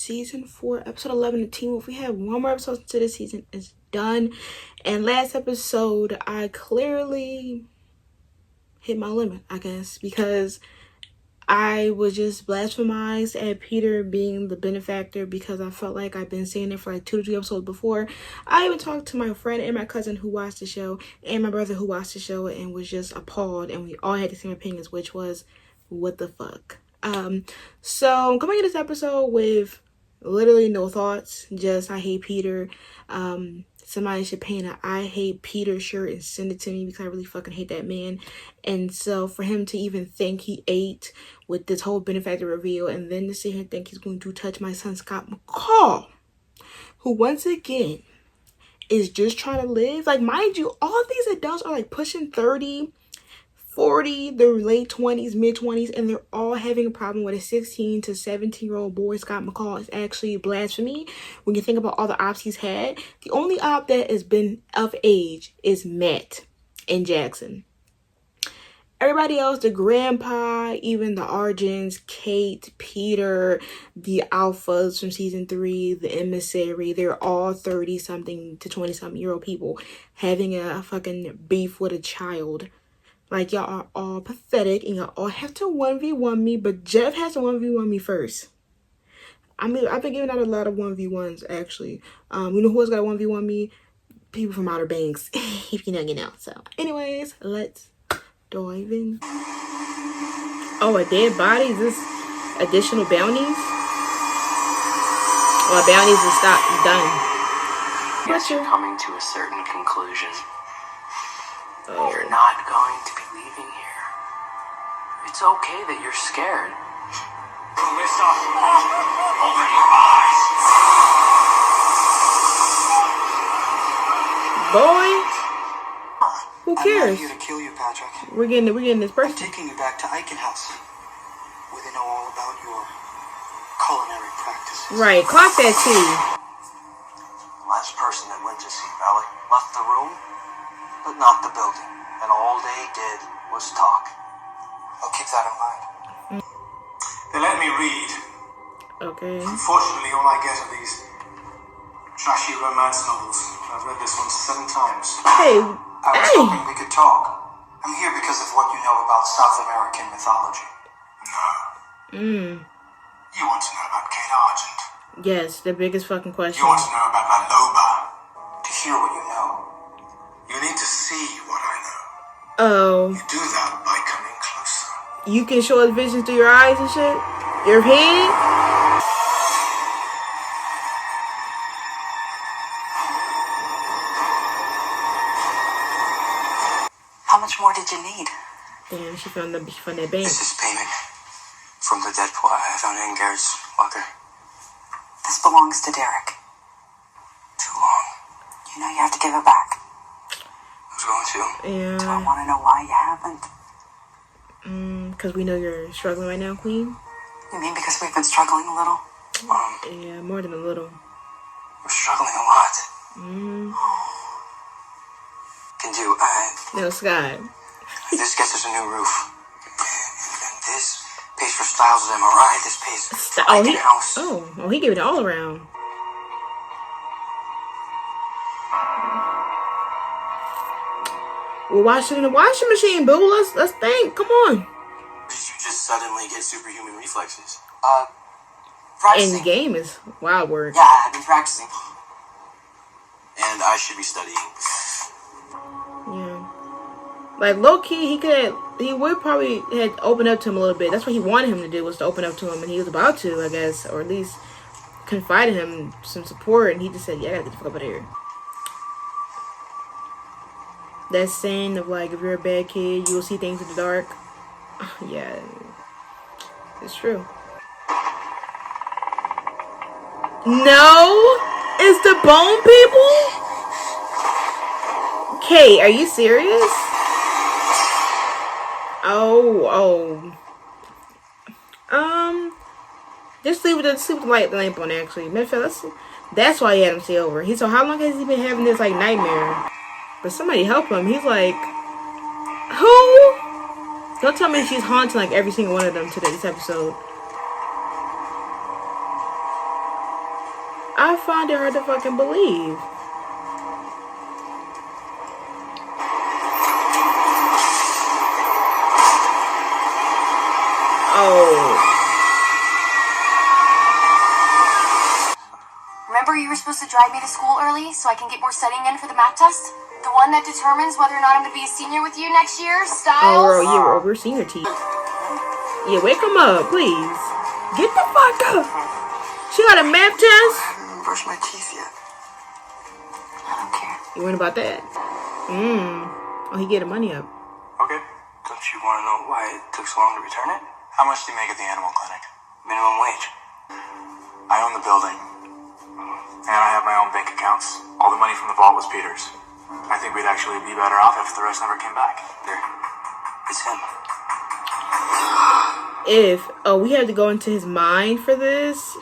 season 4, episode 11 of Teen Wolf. We have one more episode to this season. It's done. And last episode, I clearly hit my limit, I guess, because I was just blasphemized at Peter being the benefactor, because I felt like I've been saying it for like 2 to 3 episodes before. I even talked to my friend and my cousin who watched the show and my brother who watched the show and was just appalled, and we all had the same opinions, which was, what the fuck? So I'm coming into this episode with literally no thoughts, just I hate Peter. Somebody should paint a I hate Peter shirt and send it to me, because I really fucking hate that man. And so for him to even think he ate with this whole benefactor reveal, and then to sit here and think he's going to touch my son Scott McCall, who once again is just trying to live. Like, mind you, all these adults are like pushing 30, 40, their late 20s, mid 20s, and they're all having a problem with a 16 to 17-year-old boy. Scott McCall is actually blasphemy when you think about all the ops he's had. The only op that has been of age is Matt and Jackson. Everybody else, the grandpa, even the Argents, Kate, Peter, the alphas from season 3, the emissary, they're all 30-something to 20-something-year-old people having a fucking beef with a child. Like, y'all are all pathetic, and y'all all have to 1v1 me, but Jeff has to 1v1 me first. I mean, I've been giving out a lot of 1v1s, actually. You know who else got to 1v1 me? People from Outer Banks, if you know. So, anyways, let's dive in. Oh, a dead body? Is this additional bounties? Or bounties are done? Guess you're coming to a certain conclusion. Oh. You're not going to be leaving here. It's okay that you're scared. Melissa, open your eyes. Boy, who cares? I'm not here to kill you, Patrick. We're getting this person. I'm taking you back to Eichen House, where they know all about your culinary practices. Right, clock that tea. The last person that went to see Malik left the room, but not the building, and all they did was talk. I'll keep that in mind. They let me read. Okay. Unfortunately, all I get are these trashy romance novels. I've read this one 7 times. Hey, I was hoping we could talk. I'm here because of what you know about South American mythology. No. You want to know about Kate Argent. Yes, the biggest fucking question. You want to know about La Loba. To hear what you know, You need to see what I know. Oh, You do that by coming closer. you can show us visions through your eyes and shit? Your head? how much more did you need? Damn, she found that bank. This is payment from the dead pool I found in Garrett's locker. This belongs to Derek. Too long. You know you have to give it back. Who's going to? Do I Yeah. want to know why you haven't? Because we know you're struggling right now, Queen. You mean because we've been struggling a little? Yeah, more than a little. We're struggling a lot. Can do. No, Scott. This gets us a new roof. And this pays for Styles' MRI. This pays for Eichen House. Oh, he gave it all around. We'll wash it in the washing machine, boo. Let's think. Come on. Did you just suddenly get superhuman reflexes? Practicing. And game is wild work. Yeah, I've been practicing. And I should be studying. Yeah. Like, low key, he would probably had opened up to him a little bit. That's what he wanted him to do, was to open up to him, and he was about to, I guess, or at least confide in him some support, and he just said, yeah, I gotta get the fuck up out of here. That saying of, like, if you're a bad kid, you will see things in the dark. Yeah, it's true. No, it's the bone people? Kate, are you serious? Oh. Just leave the light lamp on, actually. Matter of fact, that's why he had him stay over. So how long has he been having this, like, nightmare? But somebody help him. He's like, who? Don't tell me she's haunting, like, every single one of them today, this episode. I find it hard to fucking believe. Oh. Remember you were supposed to drive me to school early so I can get more studying in for the math test? The one that determines whether or not I'm going to be a senior with you next year, Styles? Oh, we're senior teeth. Yeah, wake him up, please. Get the fuck up. She got a math test? I haven't even brushed my teeth yet. I don't care. You went about that? Oh, he getting money up. Okay. Don't you want to know why it took so long to return it? How much do you make at the animal clinic? Minimum wage. I own the building. And I have my own bank accounts. All the money from the vault was Peter's. I think we'd actually be better off if the rest never came back. There. It's him. We have to go into his mind for this.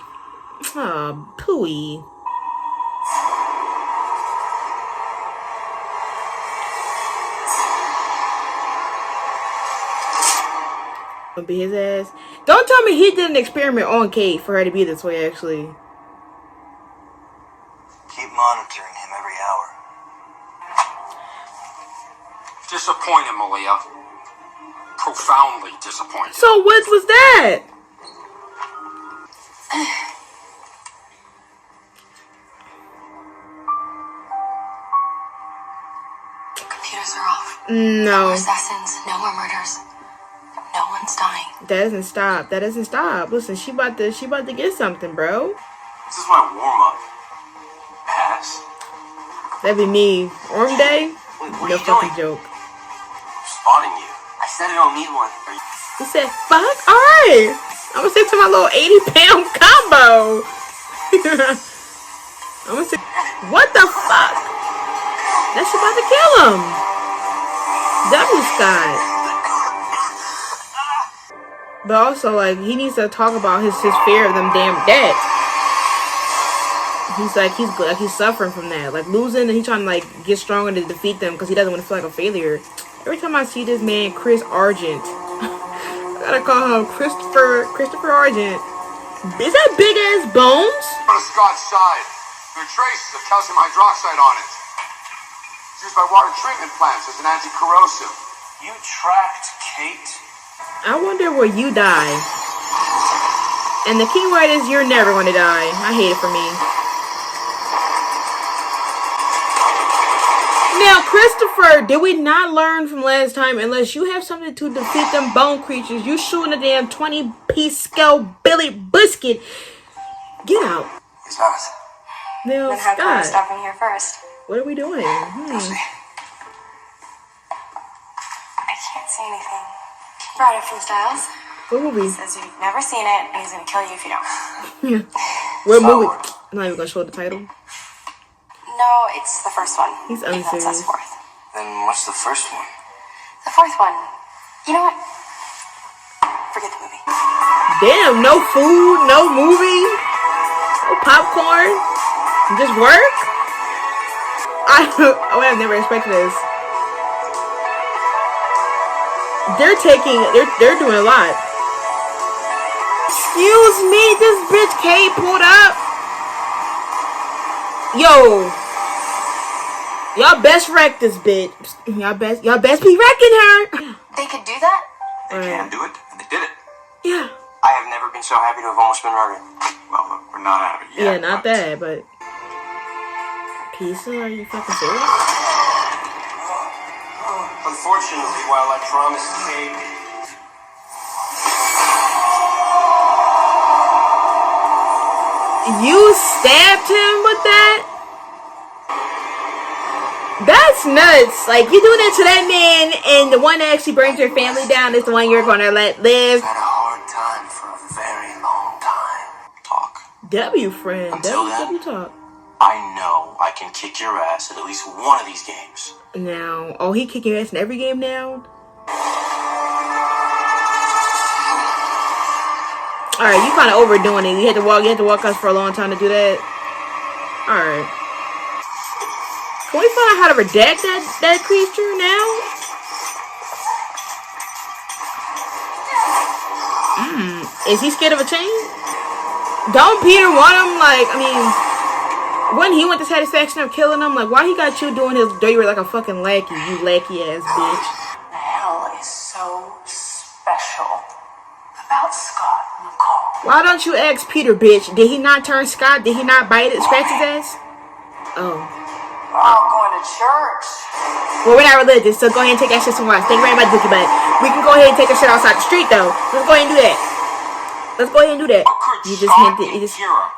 Oh, pooey. Gonna be his ass. Don't tell me he did an experiment on Kate for her to be this way, actually. Keep monitoring him every hour. Disappointed, Malia. Profoundly disappointed. So what was that? Computers are off. No. No more assassins, no more murders. No one's dying. That doesn't stop. That doesn't stop. Listen, she about to get something, bro. This is my warm-up. Pass. That'd be me. Orm day? What No are you fucking doing? joke. Spotting you. I said I don't need one. He said, fuck? Alright. I'm gonna stick to my little 80-pound combo. I'm gonna stick. What the fuck? That shit about to kill him. W Scott. But also, like, he needs to talk about his fear of them damn debts. He's suffering from that. Like, losing, and he's trying to, like, get stronger to defeat them because he doesn't want to feel like a failure. Every time I see this man, Chris Argent, I gotta call him Christopher Argent. Is that big ass Bones? On Scott's side, there are traces of calcium hydroxide on it. It's used by water treatment plants as an anti-corrosive. You tracked Kate? I wonder where you die. And the key word is you're never gonna die. I hate it for me. Now, Christopher, did we not learn from last time? Unless you have something to defeat them bone creatures, you shooting a damn 20-piece skull Billy Biscuit. Get out. He's not. Now, Then how come we're Scott, stopping here first? what are we doing? I can't see anything. Brought it from Styles. What movie? Says you've never seen it, and he's gonna kill you if you don't. What movie? I'm not even gonna show the title. No, it's the first one. He's Even though it unserious. says fourth. Then what's the first one? The fourth one. You know what? Forget the movie. Damn, no food, no movie, no popcorn, just work? I've never expected this. They're doing a lot. Excuse me, this bitch Kate pulled up. Yo. Y'all best wreck this bitch. Y'all best be wrecking her. They could do that? They can do it, and they did it. Yeah. I have never been so happy to have almost been murdered. Well, look, we're not happy yet. Yeah, not that, but Pizza, are you fucking serious? Unfortunately, while I promised Kate, You stabbed him with that? That's nuts. Like, you doing that to that man, and the one that actually brings your family down is the one you're gonna let live. I've had a hard time for a very long time. Talk. W friend. Until W then. talk. I know I can kick your ass at least one of these games. Now, oh, he kicking your ass in every game now? Alright, you kinda overdoing it. You had to walk us for a long time to do that. Alright. Can we find out how to redact that creature now? Is he scared of a chain? Don't Peter want him? Like, I mean, When he went the satisfaction of killing him, like, why he got you doing his dirty work like a fucking lackey, you lackey ass bitch. The hell is so special about Scott McCall? Why don't you ask Peter, bitch? Did he not turn Scott? Did he not bite it, scratch his ass? Oh. I'm going to church. Well, we're not religious, so go ahead and take that shit somewhere else. Thank you very much, Dookie Butt. We can go ahead and take that shit outside the street, though. Let's go ahead and do that. Let's go ahead and do that. You just hinted.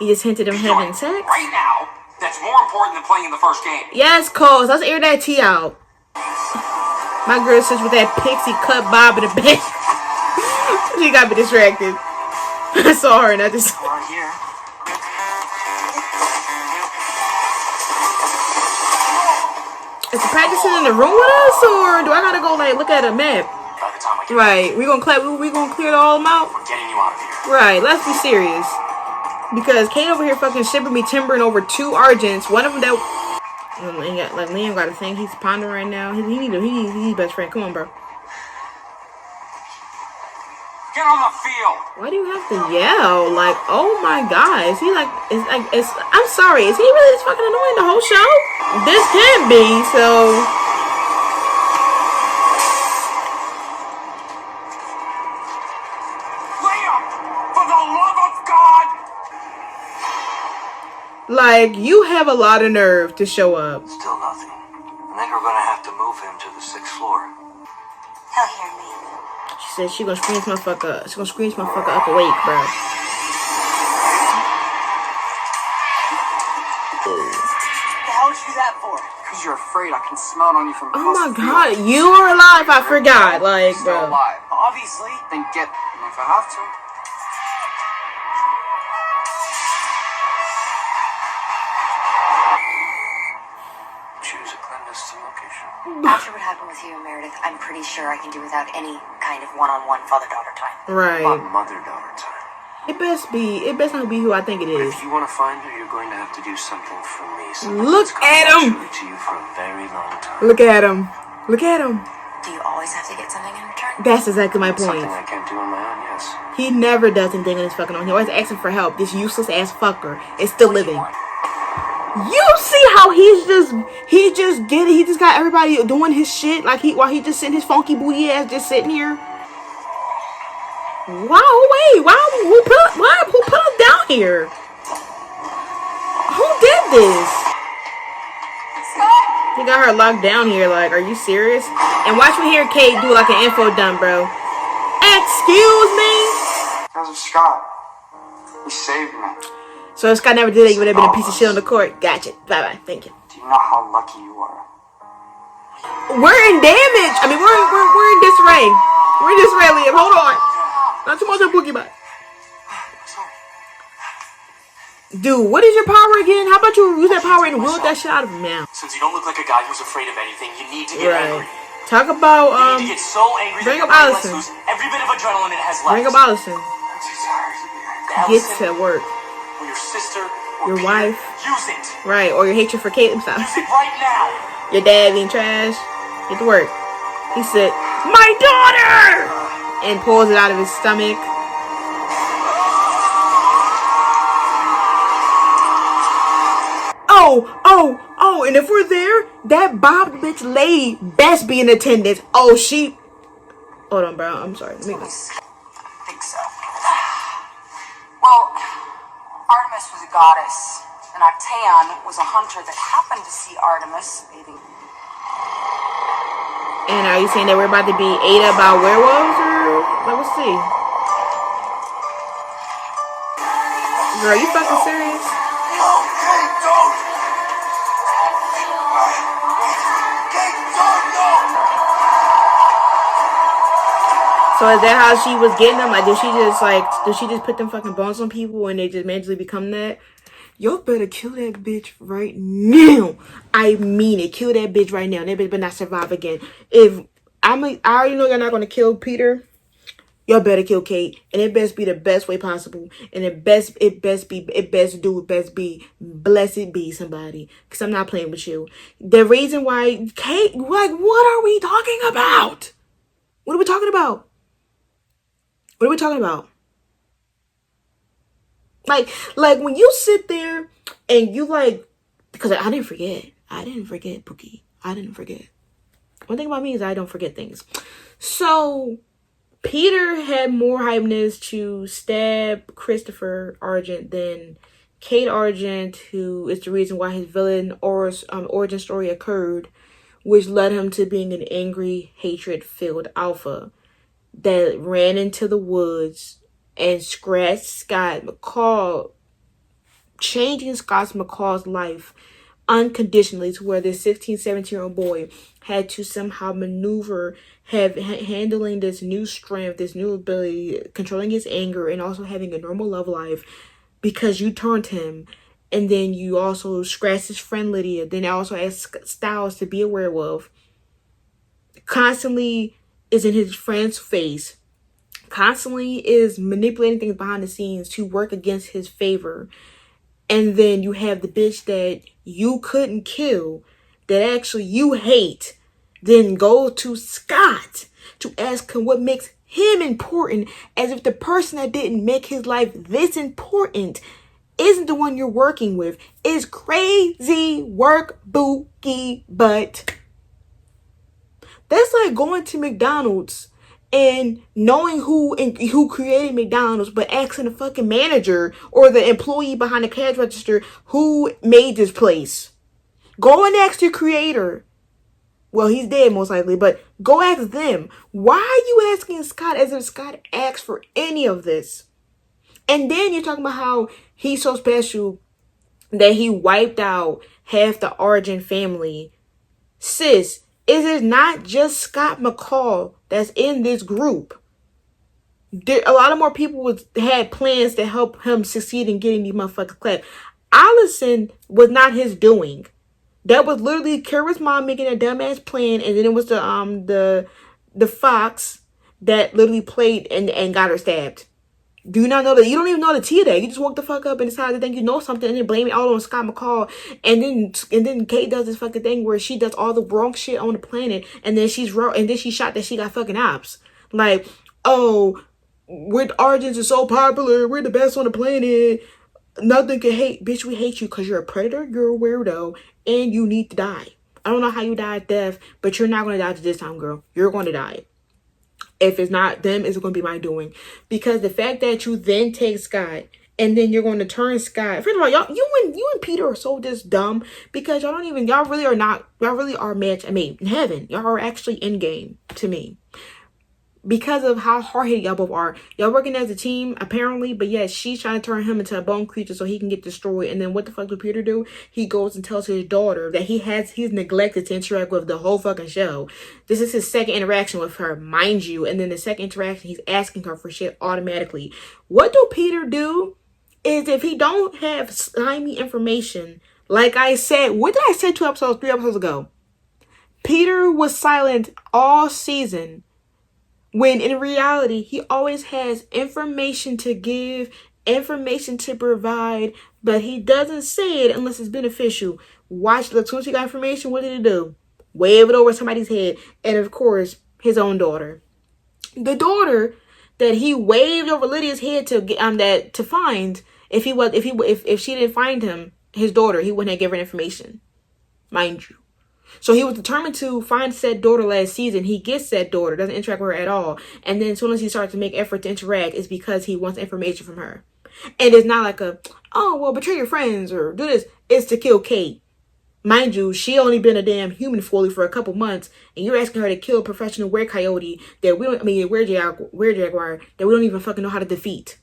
You just hinted him having sex. Right now, that's more important than playing in the first game. Yes, Cole. Let's air that tea out. My girl sits with that pixie cut bob in the back. She got me distracted. I saw her and I just. Right here. Is the practicing in the room with us, or do I gotta go like look at a map? By the time I get Right, we gonna clear all them out. we're getting you out of here. Right, let's be serious. Because Kane over here fucking shipping me timbering over 2 Argents. One of them that like Liam got a thing he's pondering right now. He needs best friend. Come on, bro. Get on the field. Why do you have to yell? Like, oh my god, is he like? I'm sorry, is he really this fucking annoying the whole show? This can be so. Liam, for the love of God. Like, you have a lot of nerve to show up. Still nothing. I think we're gonna have to move him to the 6th floor. He'll hear me. She said she gonna scream this motherfucker. She gonna scream this motherfucker up awake, bro. What the hell did you do that for? Because you're afraid I can smell it on you from Oh across my the field. god, you are alive. I forgot. Like, Still bro. alive. Obviously. Then get if I have to. Choose a clandestine location. After what happened with you and Meredith, I'm pretty sure I can do without any kind of one-on-one father-daughter time. Right. Mother-daughter time. It best not be who I think it is. If you want to find her, you're going to have to do something for me. Look at him. To you for a very long time. Look at him. Look at him. Do you always have to get something in return? That's exactly my point. Something I can't do on my own, yes. He never does anything on his fucking own. He always asking for help. This useless ass fucker is still living. You see how he just got everybody doing his shit like while he just sitting his funky booty ass just sitting here. Wow, wait, who put us down here? Who did this? He got her locked down here. Like, are you serious? And watch me hear Kate do like an info dump, bro. Excuse me. Because of Scott. He saved me. So if Scott never did it, you would have been a piece of shit on the court. Gotcha. Bye bye. Thank you. Do you know how lucky you are? We're in damage. I mean, we're in disarray. We're in disarray, Liam. Hold on. Not too much of Boogie Bot. Dude, what is your power again? How about you use that power and wield that shit out of him now? Since you don't look like a guy who's afraid of anything, you need to get angry. Talk about You need to get so angry bring that up your brain lets Allison. loose every bit of adrenaline it has left. Bring up Allison. I'm too tired to be angry. Get to work. Or your sister, or Your Peter. wife. Use it. Right, or your hatred for Caitlyn stuff. Use it right now. Your dad being trash. Get to work. He said, "My daughter!" and pulls it out of his stomach. Oh, and if we're there, that bobbed bitch lady best be in attendance. Oh, she... Hold on, bro. I'm sorry. Let me go. I think so. Well, Artemis was a goddess, and Octaeon was a hunter that happened to see Artemis bathing. And are you saying that we're about to be ate up by werewolves, or... Let's see. Girl, you fucking serious? Okay, don't! So is that how she was getting them? Like, did she just put them fucking bones on people and they just magically become that? Y'all better kill that bitch right now. I mean it. Kill that bitch right now. That bitch better not survive again. I already know you're not gonna kill Peter. Y'all better kill Kate, and it best be the best way possible. And it best be blessed be somebody. Cause I'm not playing with you. The reason why Kate, like, what are we talking about? What are we talking about? What are we talking about? Like when you sit there and you like Because I didn't forget. I didn't forget, Pookie. I didn't forget. One thing about me is I don't forget things. So Peter had more hypeness to stab Christopher Argent than Kate Argent, who is the reason why his villain origin story occurred, which led him to being an angry, hatred-filled alpha that ran into the woods and scratched Scott McCall, changing Scott McCall's life unconditionally, to where this 16, 17-year-old boy had to somehow maneuver, handling this new strength, this new ability, controlling his anger, and also having a normal love life, because you turned him. And then you also scratched his friend Lydia. Then also asked Styles to be a werewolf. Constantly is in his friend's face. Constantly is manipulating things behind the scenes to work against his favor. And then you have the bitch that you couldn't kill, that actually you hate, then go to Scott to ask him what makes him important, as if the person that didn't make his life this important isn't the one you're working with. Is crazy work, Bookie. But that's like going to McDonald's and knowing who created McDonald's, but asking the fucking manager or the employee behind the cash register who made this place. Go and ask your creator. Well, he's dead most likely, but go ask them. Why are you asking Scott as if Scott asked for any of this? And then you're talking about how he's so special that he wiped out half the Argent family. Sis, is it not just Scott McCall that's in this group? A lot of more people had plans to help him succeed in getting these motherfuckers clapped. Allison was not his doing. That was literally Kara's mom making a dumbass plan, and then it was the fox that literally played and got her stabbed. Do you not know that? You don't even know the tea of that. You just woke the fuck up and decided to think you know something and then blame it all on Scott McCall. And then Kate does this fucking thing where she does all the wrong shit on the planet, and then she's wrong, and then she shot that she got fucking ops. Like, oh, we're Argents are so popular, we're the best on the planet. Nothing can hate. Bitch, we hate you because you're a predator, you're a weirdo, and you need to die. I don't know how you died death, but you're not going to die this time, girl. You're going to die. If it's not them, it's going to be my doing. Because the fact that you then take Scott and then you're going to turn Scott. First of all, you and Peter are so just dumb, because y'all really are match made in heaven. Y'all are actually in game to me. Because of how hard-headed y'all both are. Y'all working as a team, apparently, but yes, she's trying to turn him into a bone creature so he can get destroyed. And then what the fuck does Peter do? He goes and tells his daughter that he's neglected to interact with the whole fucking show. This is his second interaction with her, mind you. And then the second interaction, he's asking her for shit automatically. What do Peter do? Is if he don't have slimy information, like I said, what did I say 3 episodes ago? Peter was silent all season, when in reality, he always has information to give, information to provide, but he doesn't say it unless it's beneficial. Watch, look, as soon as he got information, what did he do? Wave it over somebody's head. And of course, his own daughter. The daughter that he waved over Lydia's head to find, if she didn't find him, his daughter, he wouldn't have given her information. Mind you. So he was determined to find said daughter last season. He gets said daughter, doesn't interact with her at all. And then as soon as he starts to make effort to interact, it's because he wants information from her. And it's not like betray your friends or do this. It's to kill Kate. Mind you, she only been a damn human fully for a couple months, and you're asking her to kill a professional were-coyote were-jaguar that we don't even fucking know how to defeat.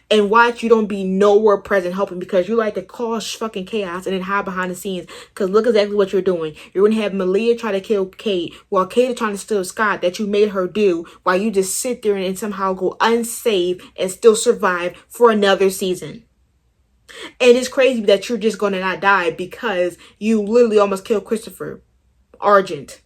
And watch you don't be nowhere present helping, because you like to cause fucking chaos and then hide behind the scenes. Because look exactly what you're doing. You're going to have Malia try to kill Kate while Kate is trying to steal Scott that you made her do, while you just sit there and somehow go unsaved and still survive for another season. And it's crazy that you're just going to not die because you literally almost killed Christopher Argent.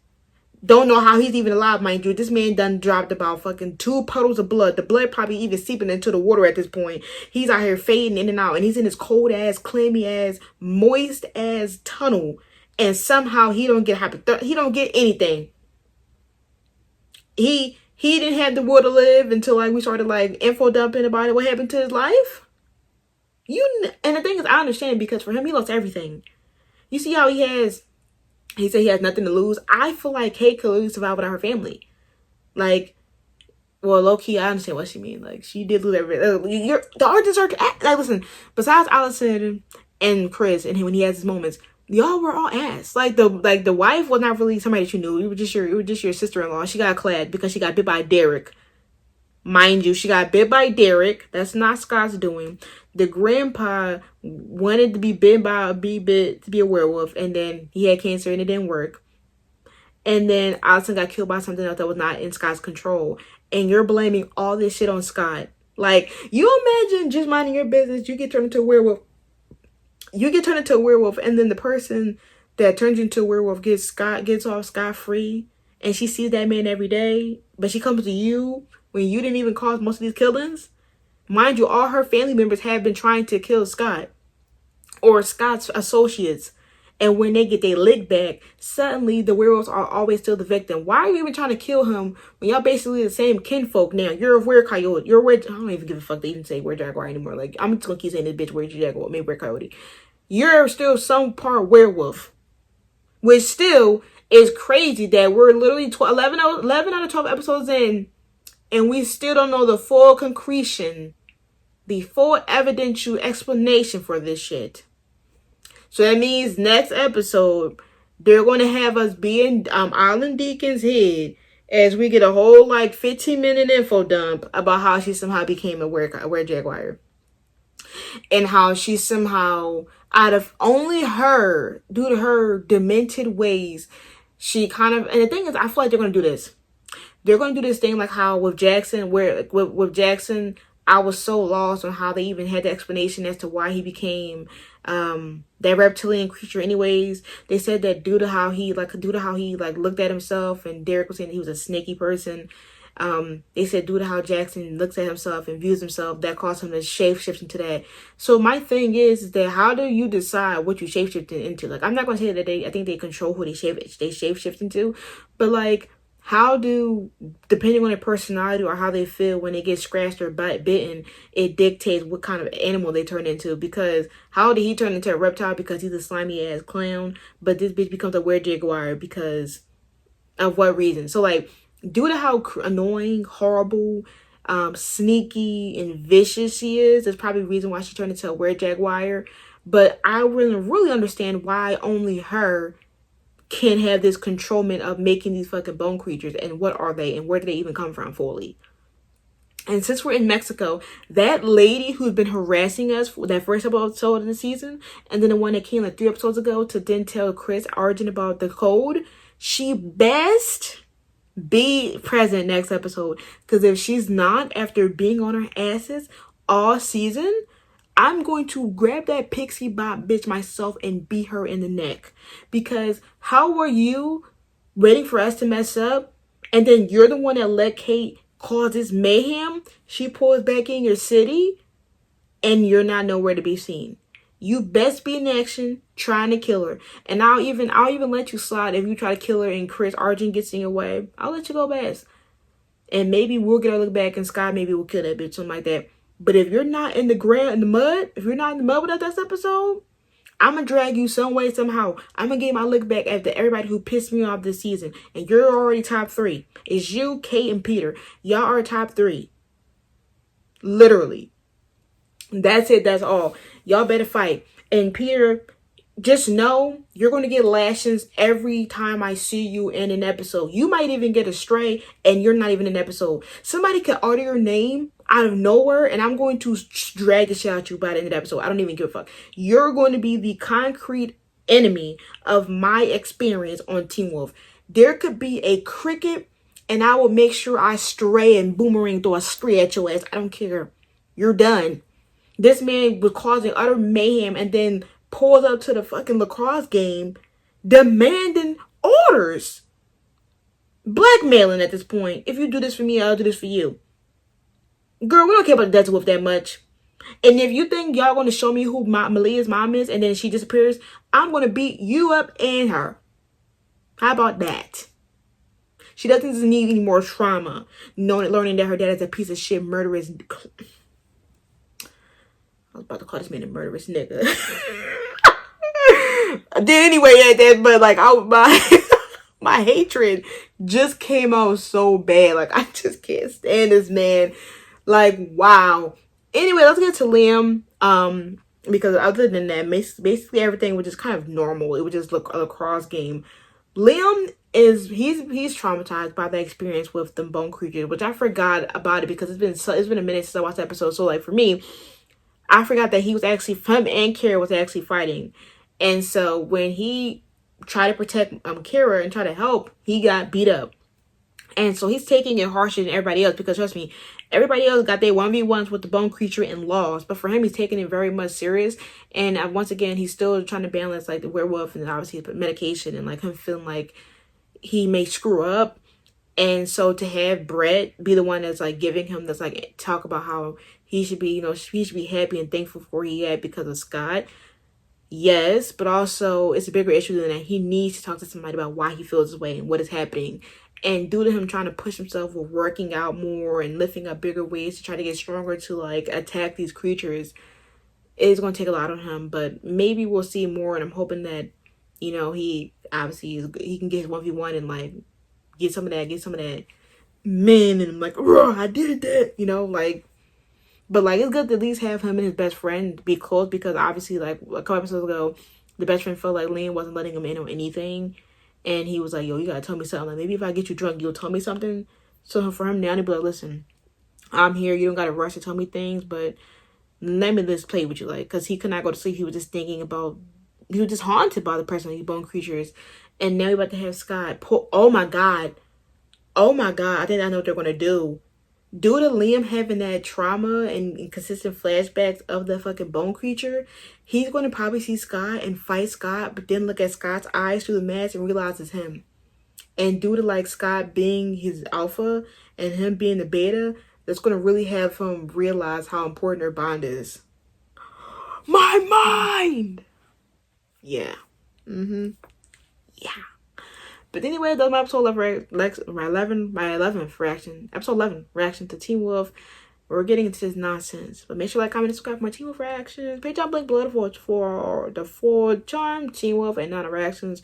Don't know how he's even alive, mind you. This man done dropped about fucking 2 puddles of blood. The blood probably even seeping into the water at this point. He's out here fading in and out. And he's in this cold ass, clammy ass, moist ass tunnel. And somehow he don't get he don't get anything. He didn't have the will to live until we started info dumping about what happened to his life. And the thing is, I understand, because for him, he lost everything. You see how he said he has nothing to lose. I feel like Kate could lose survive without her family. Like, well, low key, I understand what she means. Like, she did lose everything. The artists are like, listen. Besides Allison and Chris, and him when he has his moments, y'all were all ass. Like the wife was not really somebody that you knew. It was just your sister-in-law. She got clad because she got bit by Derek. Mind you, she got bit by Derek. That's not Scott's doing. The grandpa wanted to be bit to be a werewolf, and then he had cancer and it didn't work. And then Allison got killed by something else that was not in Scott's control. And you're blaming all this shit on Scott. Like, you imagine just minding your business, you get turned into a werewolf. And then the person that turns into a werewolf gets off scot-free, and she sees that man every day, but she comes to you when you didn't even cause most of these killings. Mind you, all her family members have been trying to kill Scott or Scott's associates. And when they get their lick back, suddenly the werewolves are always still the victim. Why are you even trying to kill him when y'all basically the same kinfolk now? You're a were-coyote. You're a were... I don't even give a fuck they even say were-jaguar anymore. Like, I'm just gonna keep saying this bitch were-jaguar, maybe were-coyote. You're still some part werewolf. Which still is crazy that we're literally 11 out of 12 episodes in, and we still don't know the full concretion, the full evidential explanation for this shit. So that means next episode, they're going to have us be in Island Deacon's head as we get a whole 15-minute info dump about how she somehow became a were-jaguar. And how she somehow, out of only her, due to her demented ways, she kind of, and the thing is, I feel like they're going to do this. They're going to do this thing like how with Jackson, where with Jackson, I was so lost on how they even had the explanation as to why he became that reptilian creature anyways. They said that due to how he looked at himself, and Derek was saying he was a snaky person. They said due to how Jackson looks at himself and views himself, that caused him to shapeshift into that. So my thing is that how do you decide what you shapeshift into? Like, I'm not going to say that I think they control who they shapeshift into, but how do, depending on their personality or how they feel when they get scratched or bitten, it dictates what kind of animal they turn into. Because how did he turn into a reptile because he's a slimy ass clown, but this bitch becomes a were-jaguar because of what reason? So due to how annoying, horrible, sneaky, and vicious she is, that's probably the reason why she turned into a were-jaguar. But I wouldn't really understand why only her can have this controlment of making these fucking bone creatures, and what are they, and where do they even come from fully. And since we're in Mexico, that lady who's been harassing us for that first episode of the season, and then the one that came 3 episodes ago to then tell Chris Argent about the code, she best be present next episode. Because if she's not, after being on her asses all season, I'm going to grab that pixie bot bitch myself and beat her in the neck. Because how were you waiting for us to mess up, and then you're the one that let Kate cause this mayhem? She pulls back in your city, and you're not nowhere to be seen. You best be in action trying to kill her. And I'll even let you slide if you try to kill her and Chris Argent gets in your way. I'll let you go past. And maybe we'll get our look back, and Scott maybe will kill that bitch, something like that. But if you're not in the ground, in the mud, if you're not in the mud with us this episode, I'm going to drag you some way, somehow. I'm going to get my look back after everybody who pissed me off this season. And you're already top 3. It's you, Kate, and Peter. Y'all are top 3. Literally. That's it. That's all. Y'all better fight. And Peter, just know you're going to get lashings every time I see you in an episode. You might even get a stray and you're not even in an episode. Somebody could utter your name out of nowhere, and I'm going to drag the shit out you by the end of the episode. I don't even give a fuck. You're going to be the concrete enemy of my experience on Teen Wolf. There could be a cricket, and I will make sure I stray and boomerang throw a stray at your ass. I don't care. You're done. This man was causing utter mayhem, and then pulls up to the fucking lacrosse game demanding orders. Blackmailing at this point. If you do this for me, I'll do this for you. Girl, we don't care about the Delta Wolf that much. And if you think y'all going to show me who Malia's mom is and then she disappears, I'm going to beat you up and her. How about that? She doesn't need any more trauma learning that her dad is a piece of shit murderous. was about to call this man a murderous nigga. I did anyway at that, but like my hatred just came out so bad. Like, I just can't stand this man. Like, wow. Anyway, let's get to Liam. Because other than that, basically everything was just kind of normal. It was just a lacrosse game. Liam he's traumatized by the experience with the bone creature, which I forgot about it because it's been a minute since I watched the episode. So like for me, I forgot that him and Kara was actually fighting. And so when he tried to protect Kara and try to help, he got beat up. And so he's taking it harsher than everybody else because, trust me, everybody else got their 1v1s with the bone creature and lost. But for him, he's taking it very much serious. And once again, he's still trying to balance like the werewolf and obviously medication and like him feeling like he may screw up. And so to have Brett be the one that's like giving him this like talk about how he should be, he should be happy and thankful for where he at because of Scott. Yes, but also it's a bigger issue than that. He needs to talk to somebody about why he feels this way and what is happening. And due to him trying to push himself with working out more and lifting up bigger weights to try to get stronger to like attack these creatures, it's going to take a lot on him. But maybe we'll see more. And I'm hoping that, he obviously he can get his 1v1 and like get some of that men and like, I did that, But like it's good to at least have him and his best friend be close because obviously like a couple episodes ago, the best friend felt like Liam wasn't letting him in on anything. And he was like, yo, you gotta tell me something. Like, maybe if I get you drunk, you'll tell me something. So for him now to be like, listen, I'm here. You don't gotta rush to tell me things, but let me just play with you. Like, because he could not go to sleep. He was just thinking about, he was just haunted by the person, these bone creatures. And now we're about to have Scott. Oh my God. I think I know what they're gonna do. Due to Liam having that trauma and consistent flashbacks of the fucking bone creature, he's going to probably see Scott and fight Scott, but then look at Scott's eyes through the mask and realize it's him. And due to like Scott being his alpha and him being the beta, that's going to really have him realize how important their bond is. My mind! Yeah. Yeah. But anyway, that's my episode 11th reaction. Episode 11 reaction to Teen Wolf. We're getting into this nonsense. But make sure to like, comment, and subscribe for my Teen Wolf reactions. Patreon link below for the 4 Charm, Teen Wolf, and Nana reactions.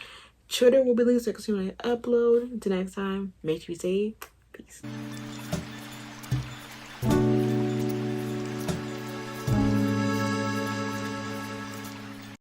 Twitter will be linked so you can see when I upload. Until next time, make sure you say peace.